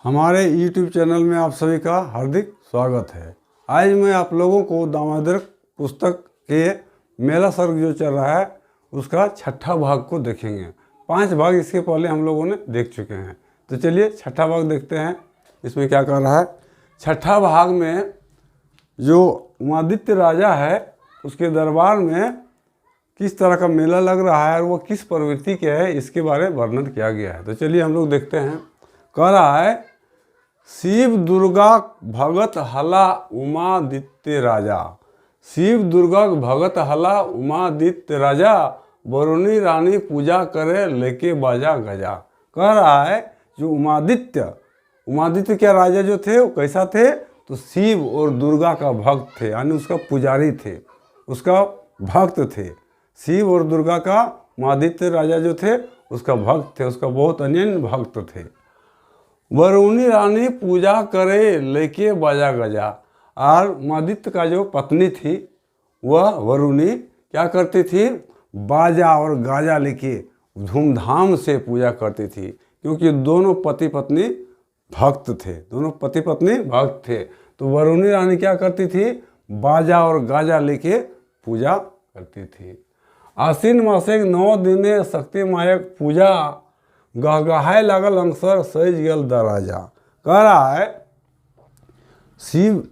हमारे YouTube channel में आप सभी का हार्दिक स्वागत है। आज मैं आप लोगों को दामोदर पुस्तक के मेला सर्ग जो चल रहा है उसका छठा भाग को देखेंगे। 5 भाग इसके पहले हम लोगों ने देख चुके हैं, तो चलिए छठा भाग देखते हैं इसमें क्या कर रहा है। छठा भाग में जो उमादित्य राजा है उसके दरबार में किस तरह का मेला लग रहा है और वो किस प्रवृत्ति के है इसके बारे में वर्णन किया गया है। तो चलिए हम लोग देखते हैं। कह रहा है, शिव दुर्गा भगत हला उमादित्य राजा। शिव दुर्गा भगत हला उमादित्य राजा, वरुणी रानी पूजा करे लेके बाजा गजा। कह रहा है जो उमादित्य क्या राजा जो थे वो कैसा थे, तो शिव और दुर्गा का भक्त थे, यानी उसका पुजारी थे, उसका भक्त थे। शिव और दुर्गा का उमादित्य राजा जो थे उसका भक्त थे, उसका बहुत अनन्य भक्त थे। वरुणी रानी पूजा करे लेके बाजा गजा। और उमादित्य का जो पत्नी थी वह वरुणी क्या करती थी, बाजा और गाजा लेके धूमधाम से पूजा करती थी, क्योंकि दोनों पति पत्नी भक्त थे, दोनों पति पत्नी भक्त थे। तो वरुणी रानी क्या करती थी, बाजा और गाजा लेके पूजा करती थी। आश्विन मासे 9 दिने शक्ति मायक पूजा, गहगहाय लागल अंसर सज गेल दराजा। कह रहा है शिव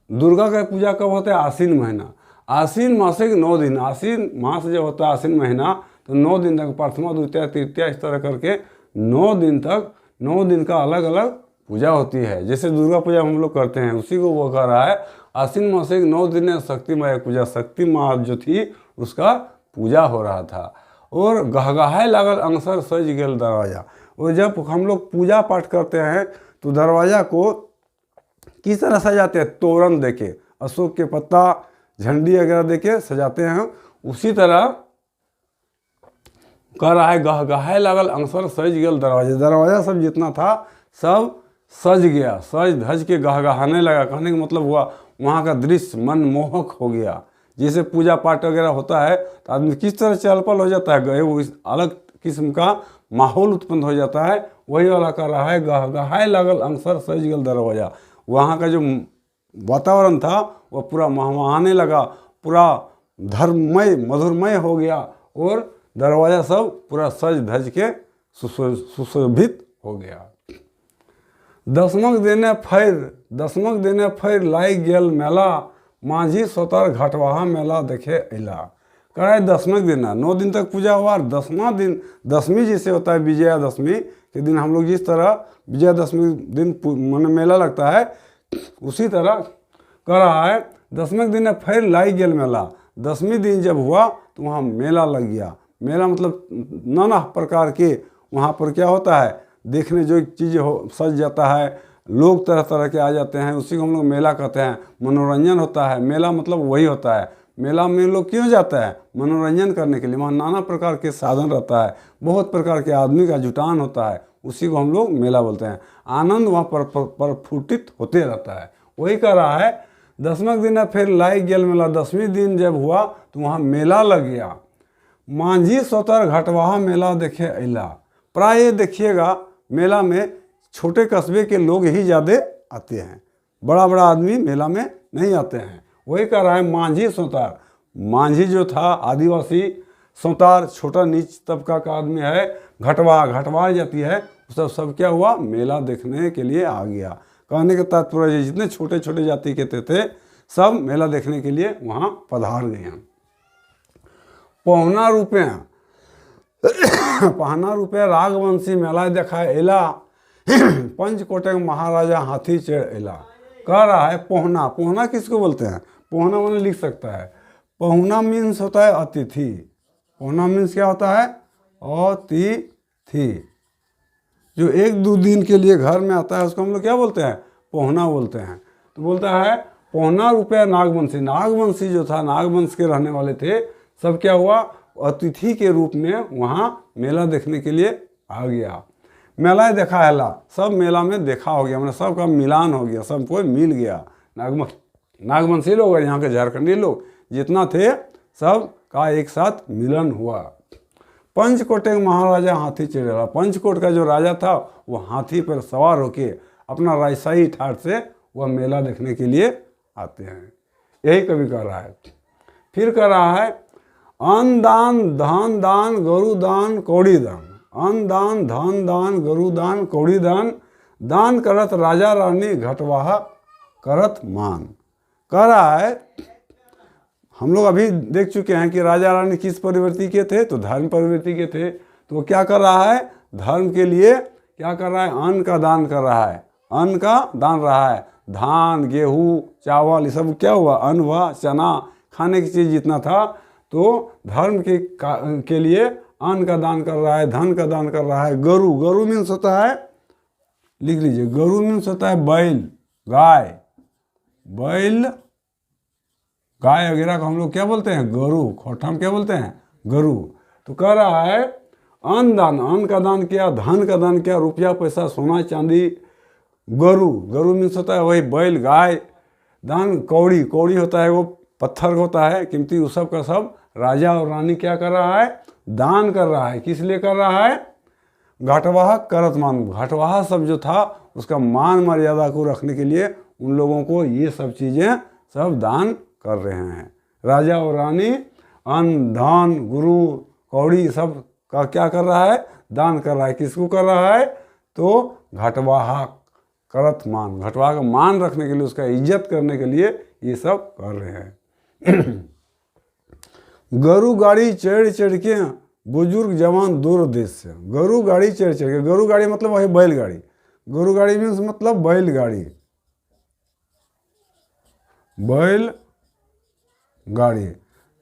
दुर्गा का पूजा कब होता है, आश्विन महीना। आश्विन मासे के 9 दिन, आश्विन मास जब होता है आश्विन महीना, तो 9 दिन तक प्रथमा द्वितीय तृतीया इस तरह करके 9 दिन तक 9 दिन का अलग अलग पूजा होती है। जैसे दुर्गा पूजा हम लोग करते हैं उसी को वो कह रहा है। आश्विन मासे के 9 दिन शक्ति मायक पूजा, शक्ति माँ जो थी उसका पूजा हो रहा था। और गहगहाय लागल अंसर सज गेल दरवाजा। और जब हम लोग पूजा पाठ करते हैं तो दरवाज़ा को किस तरह सजाते हैं, तोरण देके, अशोक के पत्ता, झंडी वगैरह देके सजाते हैं। उसी तरह कह रहा है गहगहाय लागल अंसर सज गेल दरवाजा। दरवाज़ा सब जितना था सब सज गया, सज धज के गहगहाने लगा। कहने का मतलब हुआ वहाँ का दृश्य मनमोहक हो गया। जैसे पूजा पाठ वगैरह होता है तो आदमी किस तरह चहल पहल हो जाता है, गए वो अलग किस्म का माहौल उत्पन्न हो जाता है। वही वाला कर रहा है गहगहाय लागल अंसर सज गेल दरवाजा। वहाँ का जो वातावरण था वह पूरा महमाने लगा, पूरा धर्ममय मधुरमय हो गया और दरवाज़ा सब पूरा सज धज के सुशोभित हो गया। दसमक देने फैर लाई गेल मेला, माझी सोतर घटवाहा मेला देखे अला। कह रहा है 10वें दिन, 9 दिन तक पूजा हुआ और 10वां दिन, 10वीं जैसे होता है विजयादशमी के दिन हम लोग जिस तरह विजयादशमी दिन मन मेला लगता है, उसी तरह कह रहा है 10वें दिन फिर लाई गेल मेला। 10वीं दिन जब हुआ तो वहाँ मेला लग गया। मेला मतलब नाना प्रकार के वहाँ पर क्या होता है, देखने जो चीज़ें हो सज जाता है, लोग तरह तरह के आ जाते हैं, उसी को हम लोग मेला कहते हैं। मनोरंजन होता है, मेला मतलब वही होता है। मेला में लोग क्यों जाता है, मनोरंजन करने के लिए। वहाँ नाना प्रकार के साधन रहता है, बहुत प्रकार के आदमी का जुटान होता है, उसी को हम लोग मेला बोलते हैं। आनंद वहाँ पर प्रफुटित होते रहता है। वही कह रहा है 10वें दिन फिर लाई गेल मेला। 10वीं दिन जब हुआ तो वहाँ मेला लग गया। मांझी सोतर घटवाहा मेला देखे अला। प्राय देखिएगा मेला में छोटे कस्बे के लोग ही ज़्यादा आते हैं, बड़ा बड़ा आदमी मेला में नहीं आते हैं। वही कह रहा है मांझी सोतार। मांझी जो था आदिवासी, सोतार छोटा नीच तबका का आदमी है, घटवा जाती है, सब क्या हुआ, मेला देखने के लिए आ गया। कहने का तात्पर्य जितने छोटे छोटे जाति के थे सब मेला देखने के लिए वहाँ पधार गए हैं। पहना रुपया रागवंशी मेला देखा एला, पंचकोटे महाराजा हाथी चढ़ एला। कह रहा है पोहना किसको बोलते हैं, पोहना मैंने लिख सकता है। पोहना मीन्स होता है अतिथि। पोहना मीन्स क्या होता है, अतिथि। जो 1-2 दिन के लिए घर में आता है उसको हम लोग क्या बोलते हैं, पोहना बोलते हैं। तो बोलता है पोहना रुपया नागवंशी। नागवंशी जो था, नागवंश के रहने वाले थे, सब क्या हुआ, अतिथि के रूप में वहाँ मेला देखने के लिए आ गया। मेला देखा है, सब मेला में देखा हो गया, मतलब सबका मिलान हो गया, सब कोई मिल गया। नागवंशी लोग और यहाँ के झारखंडी लोग जितना थे सब का एक साथ मिलन हुआ। पंचकोटे महाराजा हाथी चढ़ेला। पंचकोट का जो राजा था वो हाथी पर सवार होके अपना राजशाही ठाट से वह मेला देखने के लिए आते हैं। यही कवि कह रहा है। फिर कह रहा है अन्न दान धन दान गरु दान कौड़ी दान, अन्न दान धन दान गरु दान कौड़ी दान, दान करत राजा रानी घटवाहा करत मान। कह रहा है हम लोग अभी देख चुके हैं कि राजा रानी किस प्रवृत्ति के थे, तो धर्म प्रवृत्ति के थे। तो क्या कर रहा है, धर्म के लिए क्या कर रहा है, अन्न का दान कर रहा है, अन्न का दान रहा है। धान गेहूँ चावल ये सब क्या हुआ, अन्न हुआ, चना खाने की चीज़ जितना था, तो धर्म के लिए अन्न का दान कर रहा है, धन का दान कर रहा है। गरु, गरु मीन्स होता है, लिख लीजिए, गरु मीन्स होता है बैल, गाय, बैल गाय वगैरह को हम लोग क्या बोलते हैं, गरु, खोटा में क्या बोलते हैं, गरु। तो कह रहा है अन्न दान, अन्न का दान किया, धन का दान किया, रुपया पैसा सोना चांदी। गरु, गरु मीन्स होता है वही बैल गाय। दान कौड़ी, कौड़ी होता है वो पत्थर होता है कीमती, उस सब का सब राजा और रानी क्या कर रहा है, दान कर रहा है। किस लिए कर रहा है, घटवाहा करत मान, घटवाहा सब जो था उसका मान मर्यादा को रखने के लिए उन लोगों को ये सब चीज़ें सब दान कर रहे हैं। राजा और रानी अन्न धन गुरु कौड़ी सब का क्या कर रहा है, दान कर रहा है। किसको कर रहा है, तो घटवाहा करत मान, घटवाहा का मान रखने के लिए, उसका इज्जत करने के लिए ये सब कर रहे हैं। गरु गाड़ी चढ़ चढ़ के बुजुर्ग जवान दूर देश से, गरु गाड़ी चढ़ चढ़ के, गरु गाड़ी मतलब वही बैलगाड़ी, गरु गाड़ी मीन्स मतलब बैलगाड़ी, बैल गाड़ी।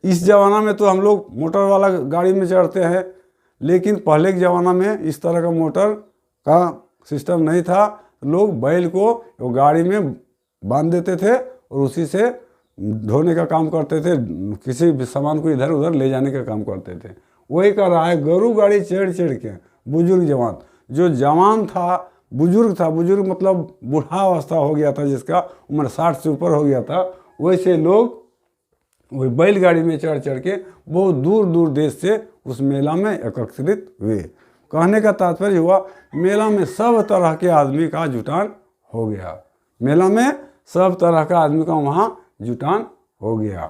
इस ज़माना में तो हम लोग मोटर वाला गाड़ी में चढ़ते हैं, लेकिन पहले के ज़माना में इस तरह का मोटर का सिस्टम नहीं था। लोग बैल को वो गाड़ी में बांध देते थे और उसी से ढोने का काम करते थे, किसी भी सामान को इधर उधर ले जाने का काम करते थे। वही कर रहा है, गरु गाड़ी चढ़ चढ़ के बुजुर्ग जवान, जो जवान था बुजुर्ग था, बुजुर्ग मतलब बूढ़ा अवस्था हो गया था, जिसका उम्र 60 से ऊपर हो गया था, वैसे लोग वही बैलगाड़ी में चढ़ चढ़ के बहुत दूर दूर देश से उस मेला में एकत्रित हुए। कहने का तात्पर्य हुआ मेला में सब तरह के आदमी का जुटान हो गया, मेला में सब तरह का आदमी का वहाँ जुटान हो गया।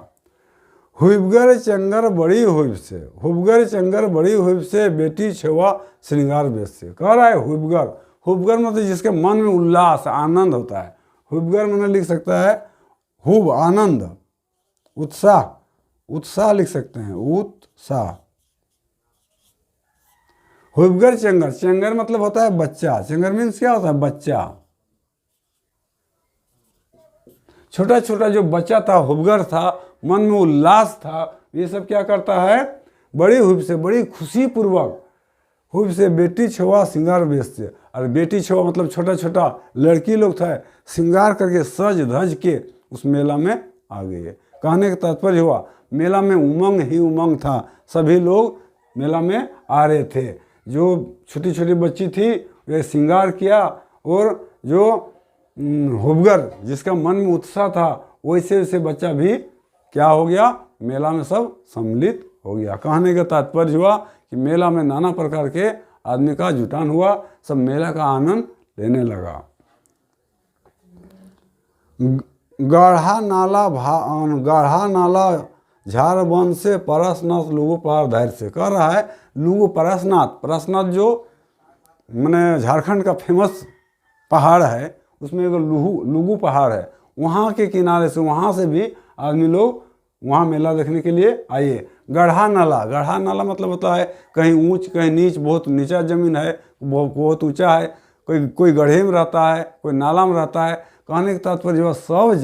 हुबगर चंगर बड़ी हुब से, हुबगर चंगर बड़ी हुब से, बेटी छुआ श्रृंगार बेस से। कह रहा है हुबगर, हुबगर मतलब जिसके मन में उल्लास आनंद होता है, हुबगर मैंने लिख सकता है हुब आनंद, उत्साह, उत्साह लिख सकते हैं, उत्साह। हुबगर चंगर, चंगर मतलब होता है बच्चा, चंगर मीन्स क्या होता है, बच्चा, छोटा छोटा जो बच्चा था हुबगर था, मन में उल्लास था। ये सब क्या करता है, बड़ी हुब से, बड़ी खुशी पूर्वक, हुब से बेटी छुआ श्रृंगार बेस से, और बेटी छुआ मतलब छोटा छोटा लड़की लोग था, श्रृंगार करके सज धज के उस मेला में आ गए। कहने का तात्पर्य हुआ मेला में उमंग ही उमंग था, सभी लोग मेला में आ रहे थे। जो छोटी छोटी बच्ची थी वे श्रृंगार किया, और जो हुबगर जिसका मन में उत्साह था, वैसे वैसे बच्चा भी क्या हो गया, मेला में सब सम्मिलित हो गया। कहने का तात्पर्य हुआ कि मेला में नाना प्रकार के आदमी का जुटान हुआ, सब मेला का आनंद लेने लगा। गाढ़ा नाला गाढ़ा नाला झारबंद से परसनाथ लुगु पहाड़ धैर्य से। कह रहा है लुगु परसनाथ, परसनाथ जो मैंने झारखंड का फेमस पहाड़ है, उसमें एक लुगु पहाड़ है, वहाँ के किनारे से, वहाँ से भी आदमी लोग वहाँ मेला देखने के लिए आइए। गढ़ा नाला, गढ़ा नाला मतलब होता है कहीं ऊंच कहीं नीच, बहुत नीचा ज़मीन है, बहुत ऊंचा है, कोई गड्ढे में रहता है, कोई नाला में रहता है। कहने का तात्पर्य जो सब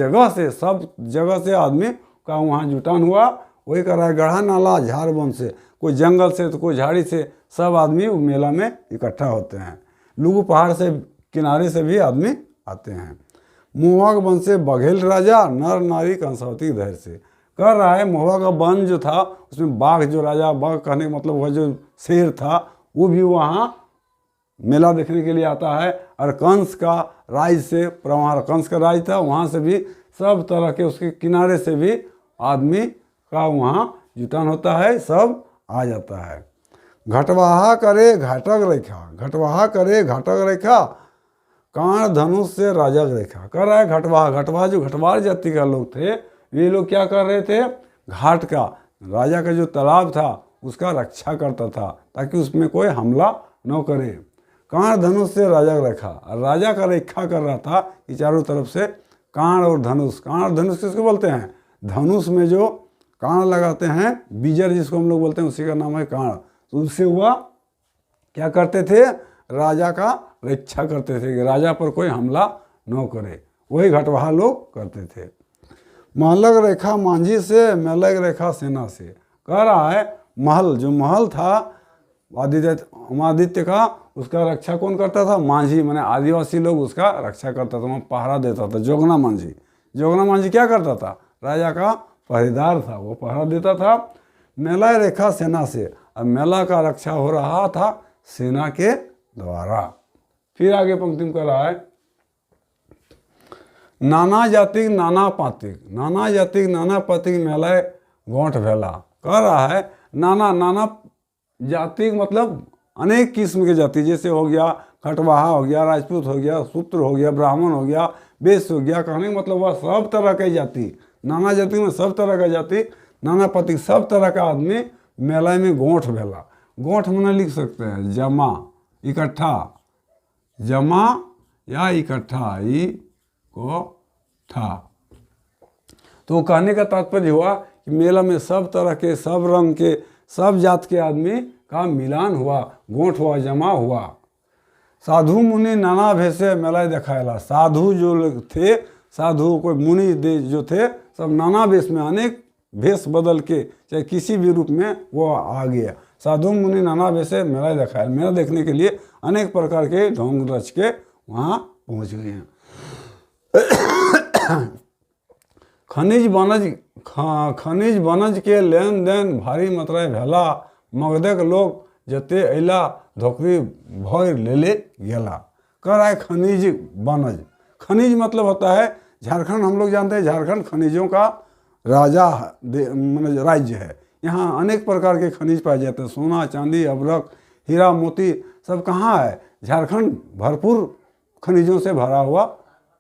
जगह से आदमी का वहाँ जुटान हुआ। वही कर रहा है गढ़ा नाला झारबन से, कोई जंगल से तो कोई झाड़ी से, सब आदमी मेला में इकट्ठा होते हैं। लुगु पहाड़ से किनारे से भी आदमी आते हैं। मोहवा का वन से बघेल राजा, नर नारी कंसावती धैर्य से। कह रहा है मोहवा का वन जो था उसमें बाघ जो राजा, बाघ कहने का मतलब वह जो शेर था वो भी वहाँ मेला देखने के लिए आता है। और कंस का राज से, वहाँ कंस का राज था, वहाँ से भी सब तरह के उसके किनारे से भी आदमी का वहाँ जुटान होता है, सब आ जाता है। घटवाहा करे घटक रेखा, घटवाहा करे घटक रेखा, काण धनुष से राजक रेखा। कह रहा है घटवाहा, घटवाहा जो घटवार जाति का लोग थे, वे लोग क्या कर रहे थे, घाट का, राजा का जो तालाब था उसका रक्षा करता था ताकि उसमें कोई हमला न करे। काण धनुष से राजक रेखा, राजा का रेखा कर रहा था कि चारों तरफ से काण और धनुष। काण और धनुष किसको बोलते हैं, धनुष में जो काण लगाते हैं, बीजर जिसको हम लोग बोलते हैं, उसी का नाम है काण। तो उससे हुआ क्या करते थे, राजा का रक्षा करते थे कि राजा पर कोई हमला न करे, वही घटवाहा लोग करते थे। महलक रेखा मांझी से, मेलक रेखा सेना से। कह रहा है महल, जो महल था आदित्य का, उसका रक्षा कौन करता था, मांझी, माने आदिवासी लोग उसका रक्षा करता था, वहाँ पहरा देता था, जोगना मांझी। जोगना मांझी क्या करता था, राजा का पहरेदार था, वो पहरा देता था। मेला रेखा सेना से, अब मेला का रक्षा हो रहा था सेना के द्वारा। फिर आगे पंक्ति में कह रहा है नाना जातिक नाना पातिक, नाना जातिक नाना पातिक मेला गोंठ भेला। कह रहा है नाना, नाना जातिक मतलब अनेक किस्म के जाति, जैसे हो गया खटवाहा हो गया, राजपूत हो गया, शूद्र हो गया, ब्राह्मण हो गया, वैश्य हो गया। कहने का मतलब वह सब तरह की जाति, नाना जाति में सब तरह का जाति, नाना पातिक सब तरह का आदमी मेला में गोंठ भेला। गोंठ मैंने लिख सकते हैं जमा, इकट्ठा, जमा या इकट्ठा, ई को था। तो कहने का तात्पर्य हुआ कि मेला में सब तरह के, सब रंग के, सब जात के आदमी का मिलान हुआ, गोंठ हुआ, जमा हुआ। साधु मुनि नाना भेषे मेला देखाएला। साधु जो लोग थे, साधु कोई मुनि जो थे, सब नाना भेष में, अनेक भेष बदल के, चाहे किसी भी रूप में वो आ गया। साधु मुनि नाना भेषे मेला देखाएला, मेला देखने के लिए अनेक प्रकार के ढोंग रच के वहाँ पहुँच गए हैं। खनिज बनज के लेन देन भारी मात्रा भेला, मगधक लोग जते अला धोखरी भर ले गेला। कह रहा है खनिज बनज, खनिज मतलब होता है झारखंड, हम लोग जानते हैं झारखंड खनिजों का राजा मतलब राज्य है। यहाँ अनेक प्रकार के खनिज पाए जाते हैं, सोना चांदी अबरक हीरा मोती सब कहाँ है, झारखंड भरपूर खनिजों से भरा हुआ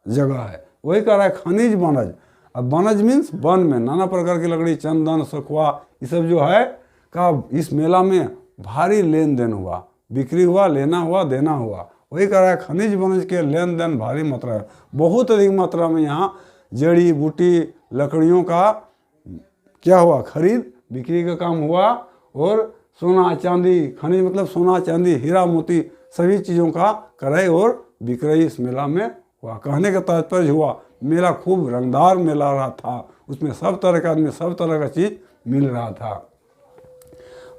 जगह है। वही कह रहा है खनिज बनज। अब बनज मीन्स वन में नाना प्रकार की लकड़ी, चंदन सखुआ, ये सब जो है का इस मेला में भारी लेन देन हुआ, बिक्री हुआ, लेना हुआ, देना हुआ। वही कह रहा है खनिज बनज के लेन देन भारी मात्रा है, बहुत अधिक मात्रा में यहाँ जड़ी बूटी लकड़ियों का क्या हुआ, खरीद बिक्री का काम हुआ। और सोना चांदी, खनिज मतलब सोना चांदी हीरा मोती सभी चीज़ों का क्रय और बिक्रय इस मेला में हुआ। कहने का तात्पर्य हुआ मेला खूब रंगदार मेला रहा था, उसमें सब तरह का आदमी, सब तरह का चीज़ मिल रहा था।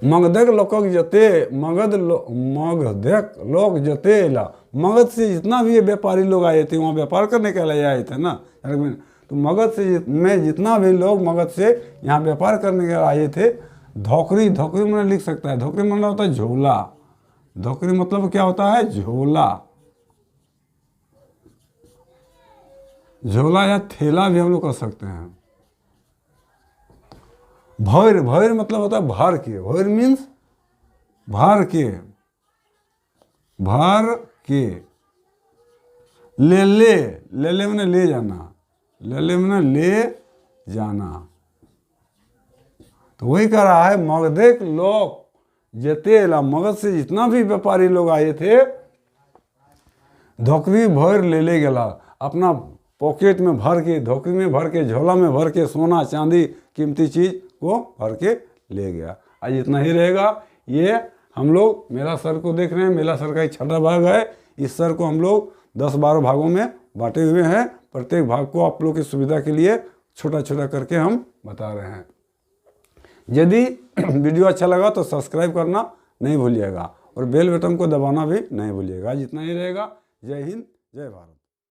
मगधक लोग जते मगधक लोग जते अला, मगध से जितना भी ये व्यापारी लोग आए थे, वहाँ व्यापार करने के लिए आए थे ना, तो मगध से में जितना भी लोग मगध से यहाँ व्यापार करने के लिए आए थे। धोकरी, धोकरी मैंने लिख सकता है, धोकरी मतलब होता है झोला, धोकरी मतलब क्या होता है, झोला, झोला या थैला भी हम लोग कर सकते हैं। भैर, भैर मतलब होता है भर के, भैर मीन्स भर के, भर के। ले ले, ले ले मैंने ले जाना, ले ले मैंने ले जाना। तो वही कह रहा है मगधक लोग जते ला, मगध से जितना भी व्यापारी लोग आए थे, धोकरी भर ले गेला, अपना पॉकेट में भर के, धोकरी में भर के, झोला में भर के, सोना चांदी कीमती चीज़ को भर के ले गया। आज इतना ही रहेगा। ये हम लोग मेला सर को देख रहे हैं, मेला सर का एक छठा भाग है। इस सर को हम लोग 10-12 भागों में बांटे हुए हैं, प्रत्येक भाग को आप लोग की सुविधा के लिए छोटा छोटा करके हम बता रहे हैं। यदि वीडियो अच्छा लगा तो सब्सक्राइब करना नहीं भूलिएगा और बेल बटन को दबाना भी नहीं भूलिएगा। आज इतना ही रहेगा। जय हिंद, जय भारत।